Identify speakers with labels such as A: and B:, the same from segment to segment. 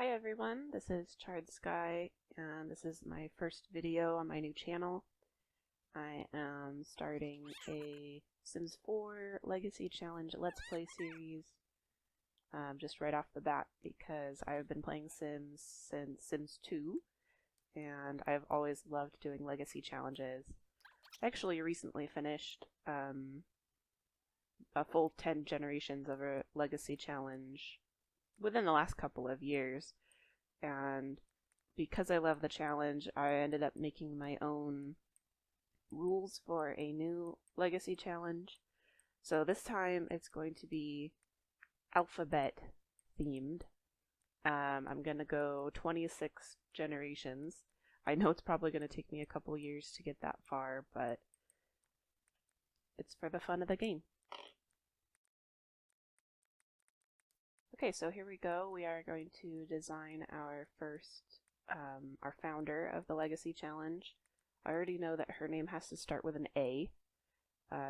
A: Hi everyone, this is Charred Sky, and this is my first video on my new channel. I am starting a Sims 4 Legacy Challenge Let's Play series just right off the bat because I've been playing Sims since Sims 2, and I've always loved doing Legacy challenges. I actually recently finished a full 10 generations of a Legacy challenge within the last couple of years, and because I love the challenge, I ended up making my own rules for a new Legacy challenge. So this time it's going to be alphabet themed. I'm gonna go 26 generations. I know it's probably going to take me a couple years to get that far, but it's for the fun of the game. Okay, so here we go. We are going to design our first, our founder of the Legacy Challenge. I already know that her name has to start with an A,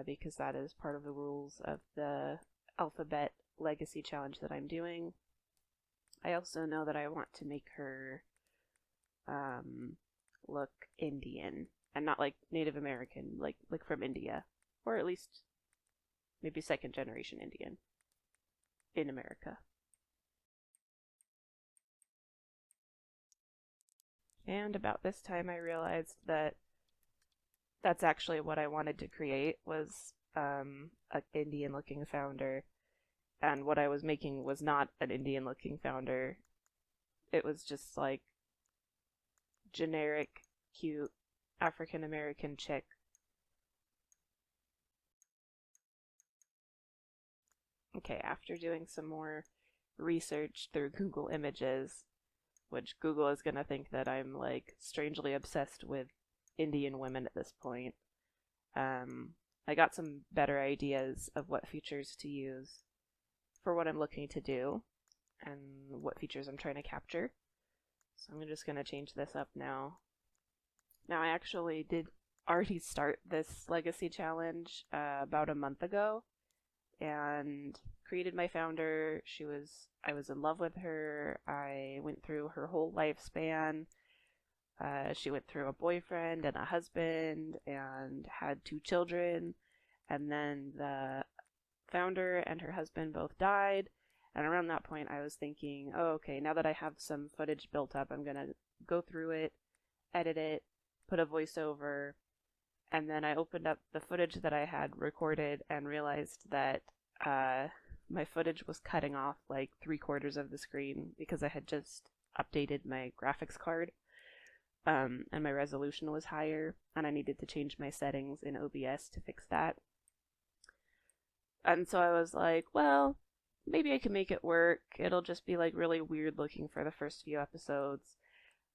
A: because that is part of the rules of the Alphabet Legacy Challenge that I'm doing. I also know that I want to make her look Indian, and not like Native American, like from India, or at least maybe second generation Indian in America. And about this time I realized that that's actually what I wanted to create, was an Indian looking founder, and what I was making was not an Indian looking founder. It was just like generic, cute African American chick. Okay, after doing some more research through Google Images, which Google is gonna think that I'm like strangely obsessed with Indian women at this point, I got some better ideas of what features to use for what I'm looking to do and what features I'm trying to capture. So I'm just gonna change this up now. Now I actually did already start this Legacy Challenge about a month ago, and created my founder. I was in love with her. I went through her whole lifespan. She went through a boyfriend and a husband and had 2 children, and then the founder and her husband both died. And around that point I was thinking, oh, okay, now that I have some footage built up, I'm gonna go through it, edit it, put a voiceover, and then I opened up the footage that I had recorded and realized that my footage was cutting off like 3/4 of the screen because I had just updated my graphics card, and my resolution was higher, and I needed to change my settings in OBS to fix that. And so I was like, well, maybe I can make it work. It'll just be like really weird looking for the first few episodes.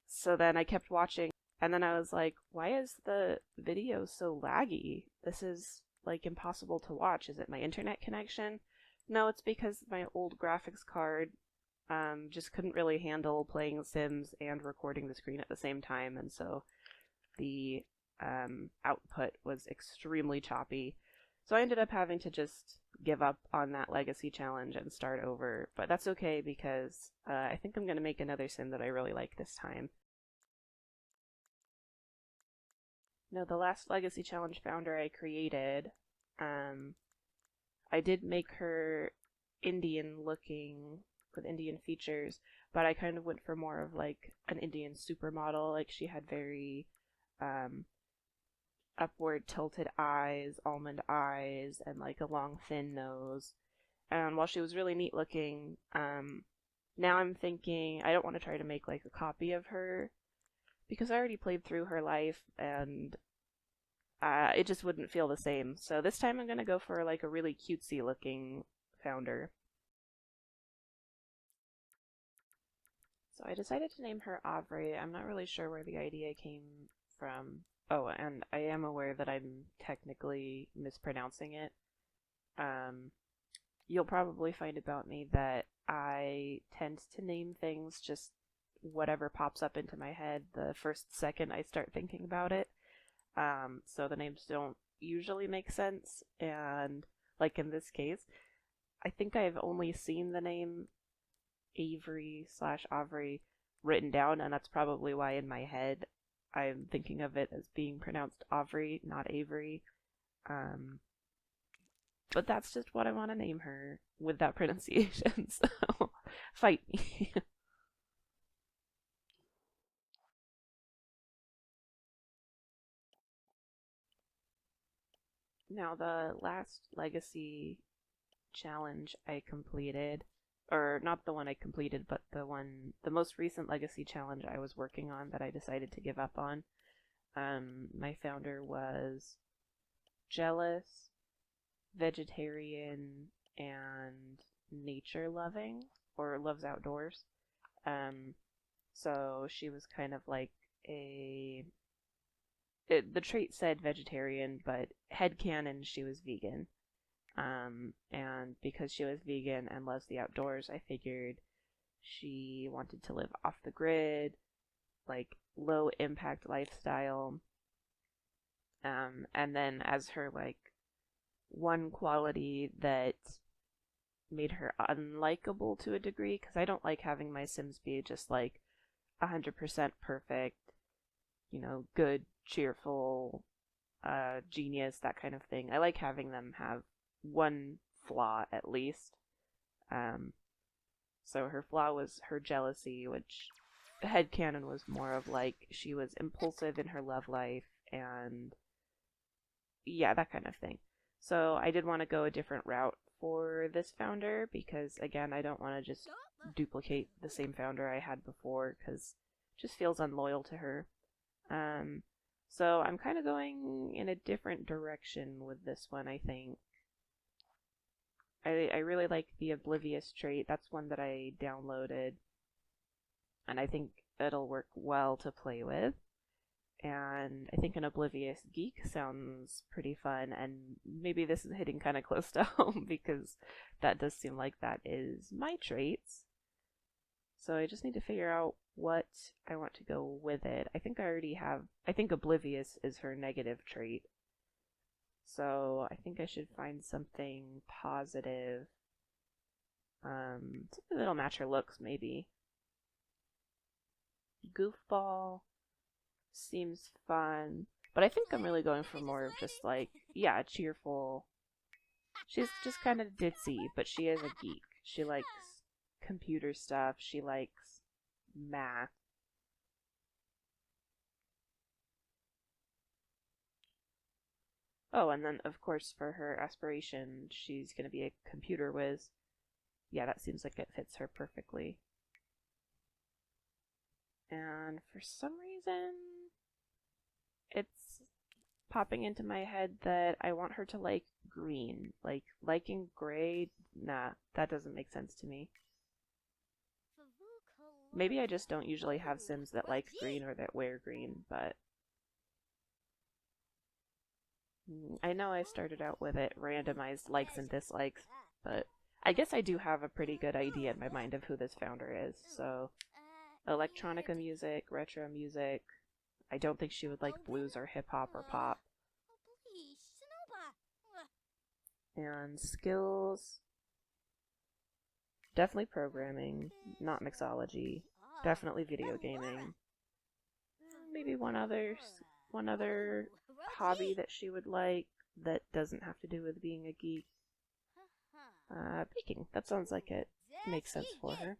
A: So then I kept watching, and then I was like, why is the video so laggy? This is like impossible to watch. Is it my internet connection? No, it's because my old graphics card just couldn't really handle playing Sims and recording the screen at the same time, and so the output was extremely choppy. So I ended up having to just give up on that Legacy Challenge and start over, but that's okay because I think I'm going to make another Sim that I really like this time. No, the last Legacy Challenge founder I created, I did make her Indian looking with Indian features, but I kind of went for more of like an Indian supermodel. Like she had very upward tilted eyes, almond eyes, and like a long thin nose. And while she was really neat looking, now I'm thinking I don't want to try to make like a copy of her because I already played through her life, and it just wouldn't feel the same. So this time I'm going to go for like a really cutesy looking founder. So I decided to name her Avri. I'm not really sure where the idea came from. Oh, and I am aware that I'm technically mispronouncing it. You'll probably find about me that I tend to name things just whatever pops up into my head the first second I start thinking about it. So the names don't usually make sense, and like in this case, I think I've only seen the name Avery slash Avri written down, and that's probably why in my head I'm thinking of it as being pronounced Avri, not Avery. Um, but that's just what I want to name her with that pronunciation, so fight me. Now, the last legacy challenge I completed, or not the one I completed, but the most recent legacy challenge I was working on that I decided to give up on. My founder was jealous, vegetarian, and nature loving, or loves outdoors. Um, so she was kind of like a. The trait said vegetarian, but headcanon she was vegan. And because she was vegan and loves the outdoors, I figured she wanted to live off the grid, like low impact lifestyle. And then as her like one quality that made her unlikable to a degree, because I don't like having my Sims be just like 100% perfect, good, cheerful, genius, that kind of thing. I like having them have one flaw at least. Um, so her flaw was her jealousy, which headcanon was more of like she was impulsive in her love life and yeah, that kind of thing. So I did want to go a different route for this founder because again, I don't want to just duplicate the same founder I had before because it just feels unloyal to her. Um, so I'm kind of going in a different direction with this one, I think. I really like the Oblivious trait. That's one that I downloaded, and I think it'll work well to play with. And I think an Oblivious Geek sounds pretty fun, and maybe this is hitting kind of close to home because that does seem like that is my traits. So I just need to figure out what I want to go with it. I think I already have. I think Oblivious is her negative trait. So I think I should find something positive. Something that'll match her looks, maybe. Goofball seems fun. But I think I'm really going for more of just like, yeah, cheerful. She's just kind of ditzy, but she is a geek. She likes computer stuff. She likes math. Oh, and then of course for her aspiration, she's going to be a computer whiz. Yeah, that seems like it fits her perfectly. And for some reason, it's popping into my head that I want her to like green. Like, liking gray, nah, that doesn't make sense to me. Maybe I just don't usually have Sims that like green or that wear green, but I know I started out with it randomized likes and dislikes, but I guess I do have a pretty good idea in my mind of who this founder is. So, electronica music, retro music. I don't think she would like blues or hip hop or pop. And skills, definitely programming, not mixology. Definitely video gaming. Maybe one other hobby that she would like that doesn't have to do with being a geek. Baking. That sounds like it makes sense for her.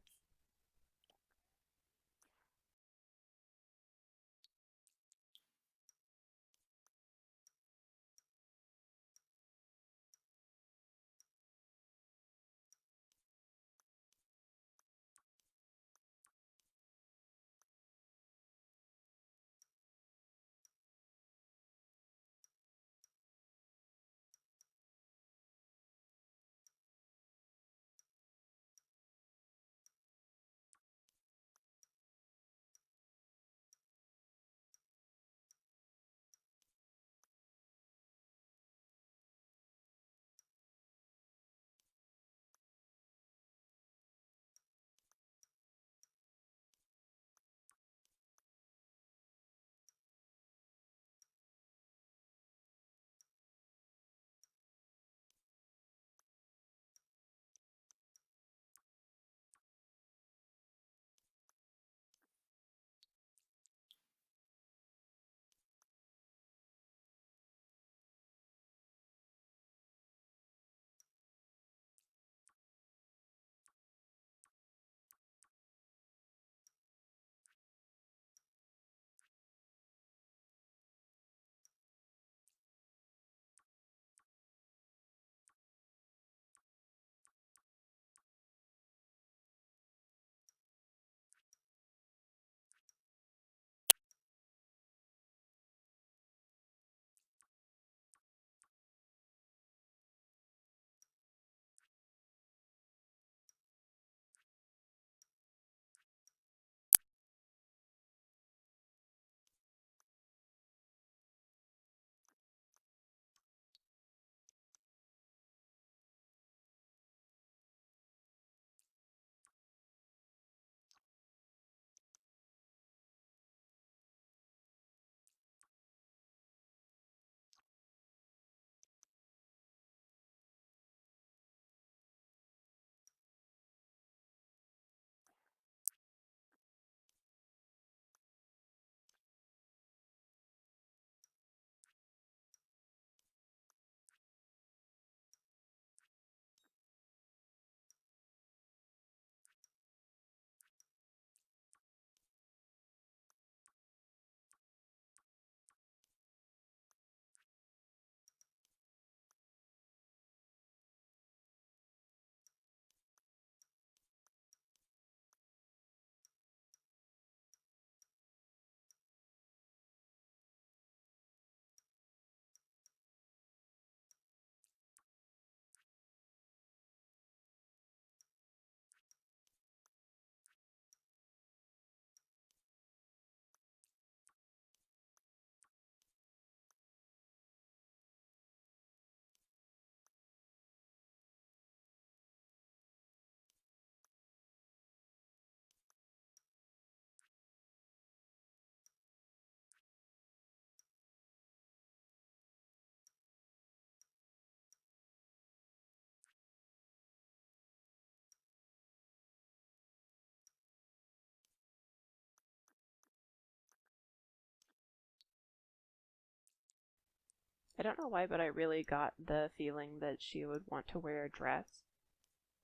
A: I don't know why, but I really got the feeling that she would want to wear a dress.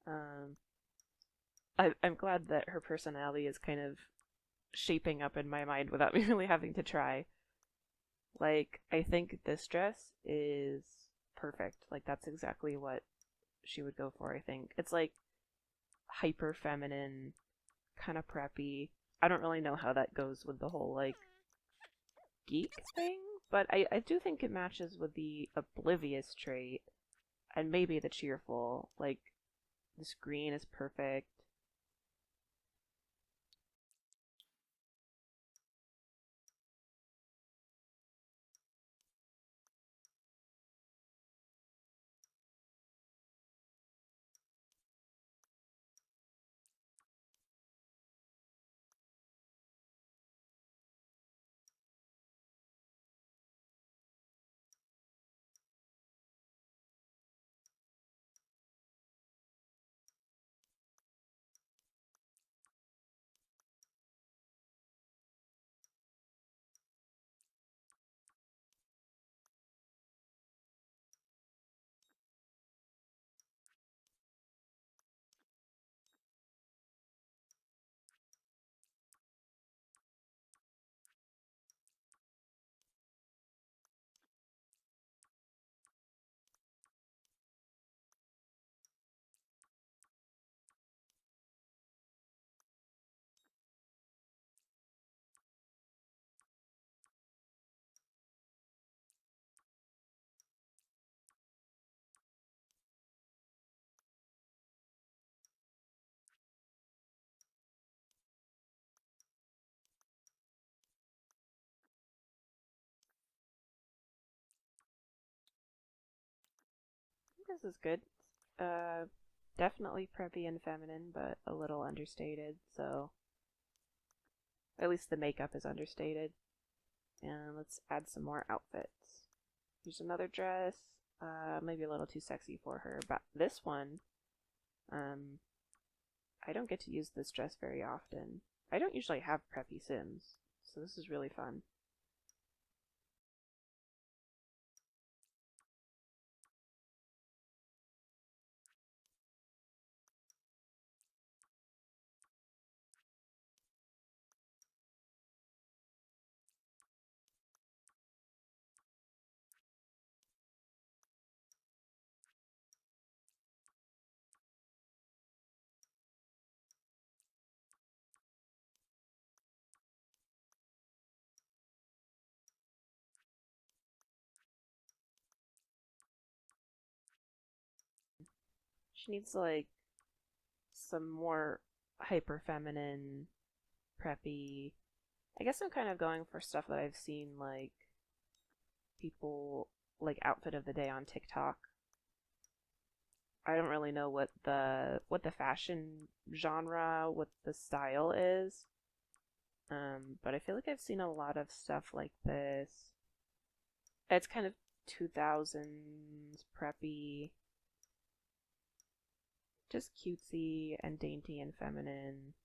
A: Um, I'm glad that her personality is kind of shaping up in my mind without me really having to try. Like, I think this dress is perfect. Like, that's exactly what she would go for, I think. It's like hyper feminine, kind of preppy. I don't really know how that goes with the whole, like, geek thing, but I do think it matches with the oblivious trait and maybe the cheerful. Like, this green is perfect. This is good. Uh, Definitely preppy and feminine, but a little understated. So at least the makeup is understated. And let's add some more outfits. Here's another dress. Maybe a little too sexy for her, but this one, um, I don't get to use this dress very often. I don't usually have preppy Sims, so this is really fun. She needs like some more hyper feminine, preppy. I guess I'm kind of going for stuff that I've seen like people like outfit of the day on TikTok. I don't really know what the fashion genre, what the style is. But I feel like I've seen a lot of stuff like this. It's kind of 2000s preppy, just cutesy and dainty and feminine.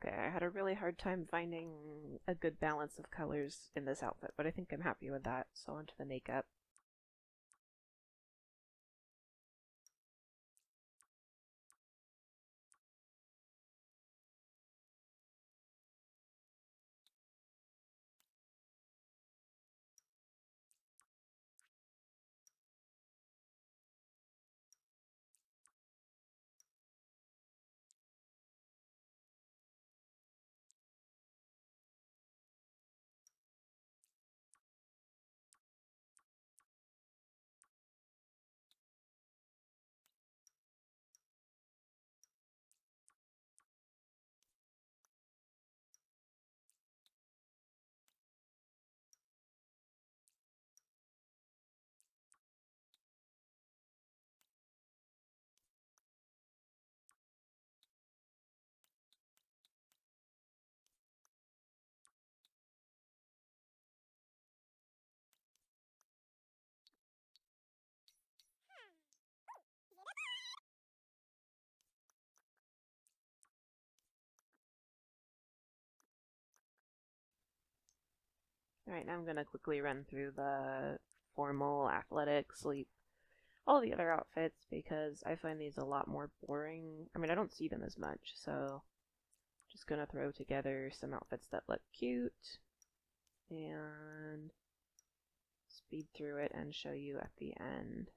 A: Okay, I had a really hard time finding a good balance of colors in this outfit, but I think I'm happy with that. So onto the makeup. Alright, now I'm going to quickly run through the formal, athletic, sleep, all the other outfits because I find these a lot more boring. I mean, I don't see them as much, so just going to throw together some outfits that look cute and speed through it and show you at the end.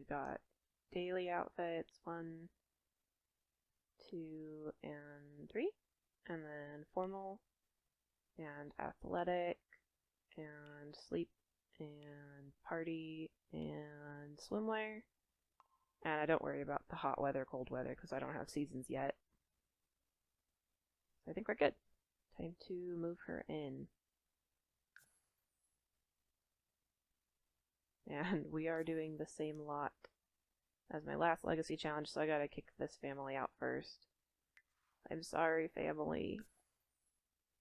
A: we've got daily outfits, 1, 2, and 3. And then formal, and athletic, and sleep, and party, and swimwear. And I don't worry about the hot weather, cold weather, because I don't have seasons yet. So I think we're good. Time to move her in. And we are doing the same lot as my last legacy challenge, so I gotta kick this family out first. I'm sorry, family.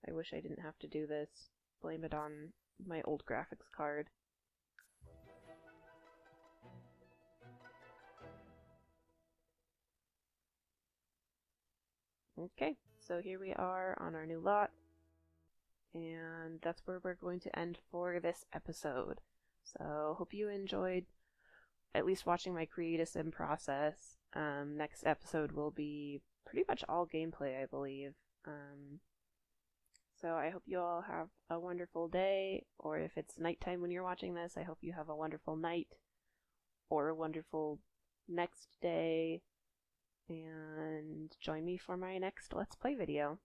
A: I wish I didn't have to do this. Blame it on my old graphics card. Okay, so here we are on our new lot, and that's where we're going to end for this episode. So, hope you enjoyed at least watching my create a sim process. Next episode will be pretty much all gameplay, I believe. So I hope you all have a wonderful day, or if it's nighttime when you're watching this, I hope you have a wonderful night, or a wonderful next day, and join me for my next Let's Play video.